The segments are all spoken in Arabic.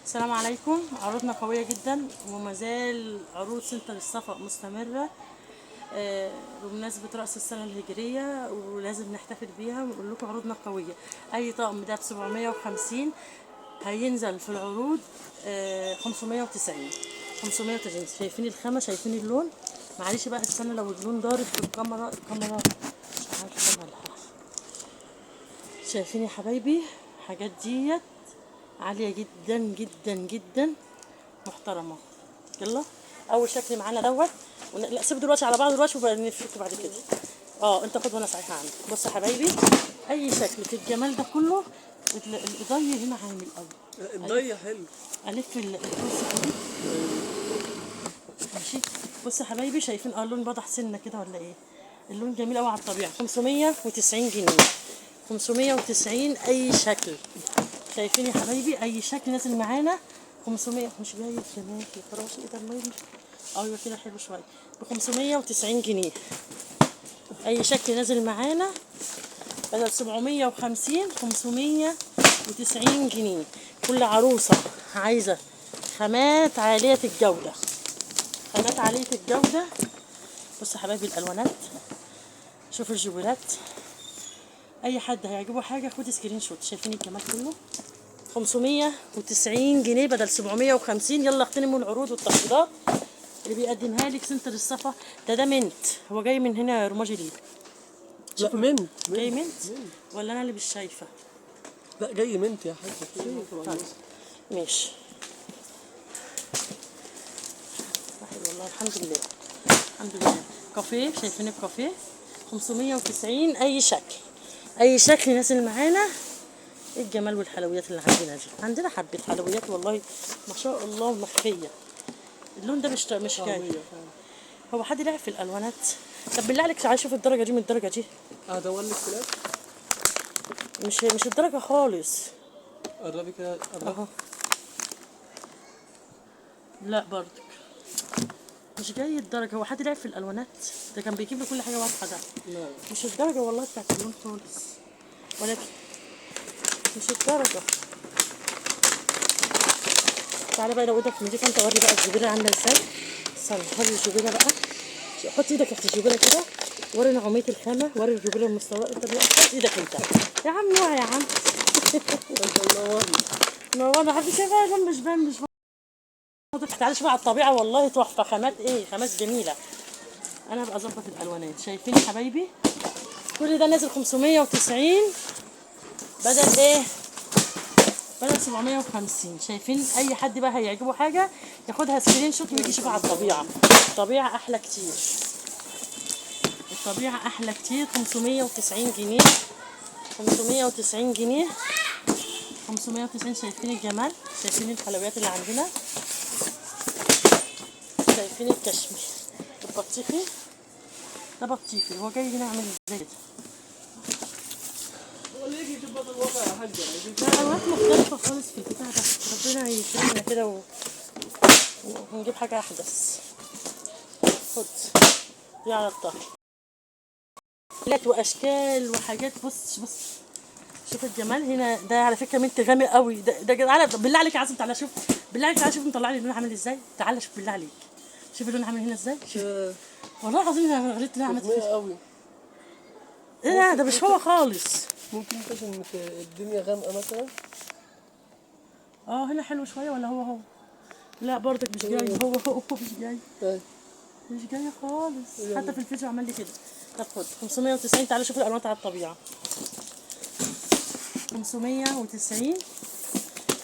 السلام عليكم. عروضنا قوية جدا وما زال عروض سنتر الصفا مستمرة بمناسبة رأس السنة الهجرية، ولازم نحتفل بيها ونقول لكم عروضنا قوية. أي طقم ده ب750 هينزل في العروض 590. شايفين الخامة، شايفين اللون. معلش بقى استنى، لو اللون ضارب في الكاميرا مش عارفة مالها. شايفين يا حبايبي حاجات ديت عالية جدا جدا جدا محترمة. يلا اول شكل معانا دوت لا سيبه دلوقتي على بعض دلوقتي ونفركه بعد كده. انت خد وانا صحيحه عنك. بص يا حبايبي، اي شكل في الجمال ده كله. الاضايه هنا عامل قوي، الضيه حلو. الف الكرسي كده ماشي. بص يا حبايبي، شايفين اللون واضح سنه كده ولا ايه؟ اللون جميل قوي على الطبيعه. 590 جنيه، 590 اي شكل. شايفين يا حبايبي اي شكل نازل معانا 500. مش جاي كمان يا خلاص ايه ده الميه. ايوه كده حلو شويه. ب 590 جنيه اي شكل نازل معانا، بدل 750 590 جنيه. كل عروسه عايزه خامات عاليه الجوده، خامات عاليه الجوده. بصوا يا حبايبي الالوانات، شوفوا الجوبلات. اي حد هيعجبه حاجه خد سكرين شوت. شايفين الجمال كله 590 جنيه بدل 750. يلا اغتنموا العروض والتخفيضات اللي بيقدمها لك سنتر الصفا. ده منت، هو جاي من هنا رماجي ليه؟ لا منت جاي منت ولا انا اللي مش شايفه؟ لا جاي منت يا حاجه. طيب ماشي. والله الحمد لله الحمد لله. كافيه، شايفين الكافيه 590 اي شكل، اي شكل نازل معانا. ايه الجمال والحلويات اللي عندنا دي. عندنا حبه حلويات والله ما شاء الله مخفيه. اللون ده مش جاي. هو حد لعب في الالوانات؟ طب بالله عليك تعالى شوف الدرجه دي من الدرجه دي. ادور لك كده. مش الدرجه خالص. قربي كده اهو. لا برضك مش جاي الدرجه. هو حد لعب في الالوانات؟ ده كان بيجيب لي كل حاجه واضحه. ده لا مش الدرجه والله بتاعت اللون خالص، ولكن مش الدرجه. تعالى بقى لو ايدك نضيفه انت وري بقى الجبيره عامله ازاي. استنى وري الجبيره بقى. حط ايدك تحت الجبيره كده، وري نعوميه الخامه، وري الجبيره المستوى. انت بقى حط ايدك انت يا عم. نوع يا عم. انت منورني. منورنا حبيبي. شايفها مش بان مش واضح. تعالى شوف على الطبيعه والله تحفه. خامات ايه، خامات جميله. انا هبقى اظبط الالوانات. شايفين يا حبايبي كل ده نازل 590 بدل ايه؟ بدل 750. شايفين اي حد بقى هيعجبه حاجه ياخدها سكرين شوت ويجي يشوفها على الطبيعه. الطبيعه احلى كتير، الطبيعه احلى كتير. 590 جنيه، 590 جنيه، 590. شايفين الجمال، شايفين الحلويات اللي عندنا، شايفين الكشمير البطيخي. ده بطيخي هو جاي هنا عامل ازاي كده. يجي يظبط الوضع يا حاجه. لا الوانات مختلفه خالص في البتاع ده. ربنا يكرمنا كده ونجيب حاجه احدث. خد دي على الطهي واشكال وحاجات. بص شوف الجمال هنا. ده على فكره منت غامق قوي. ده تعالى بالله عليك يا عاصم، تعالى شوف بالله عليك. تعالى شوف مطلع لي اللون عامل ازاي. تعالى شوف بالله عليك، شوف اللون عامل هنا ازاي. شوف والله العظيم انا غلطت ان انا عملت كده قوي. ايه ده مش هو خالص. ممكن عشان الدنيا غامقه مثلا. هنا حلو شويه ولا هو؟ لا برضك مش جاي. هو مش جاي. مش جاي خالص. حتى في الفيديو عمل لي كده. طب خد 590. تعالى شوف الالوانات على الطبيعه. 590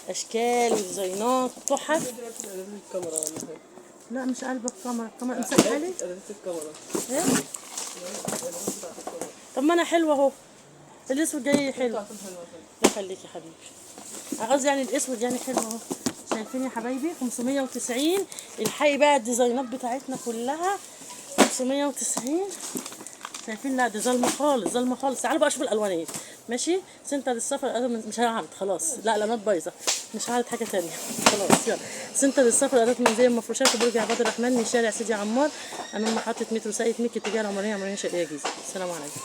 اشكال وديزاينات تحف. الكاميرا ولا حاجه؟ لا مش قلب الكاميرا مسكها لي. الكاميرا ايه؟ طب ما انا حلوه اهو. الاسود جاي حلو. لا خليك يا حبيبي. قصدي يعني الاسود يعني حلو اهو. شايفين يا حبايبي 590. الحقي بقى الديزاينات بتاعتنا كلها 590. شايفين؟ لا دي ظلمه خالص، ظلمه خالص. تعالوا بقى شوفوا الالوانات. ماشي. سنتر السفر مش هعرض خلاص. لا الالوانات بايظه مش هعرض حاجه تانية خلاص. يلا سنتر السفر اداه منزليه المفروشات في برج عباد الرحمن من شارع سيدي عمار امام محطه مترو ساقية مكي اتجاه العمريه شرقيه جيزه. السلام عليكم.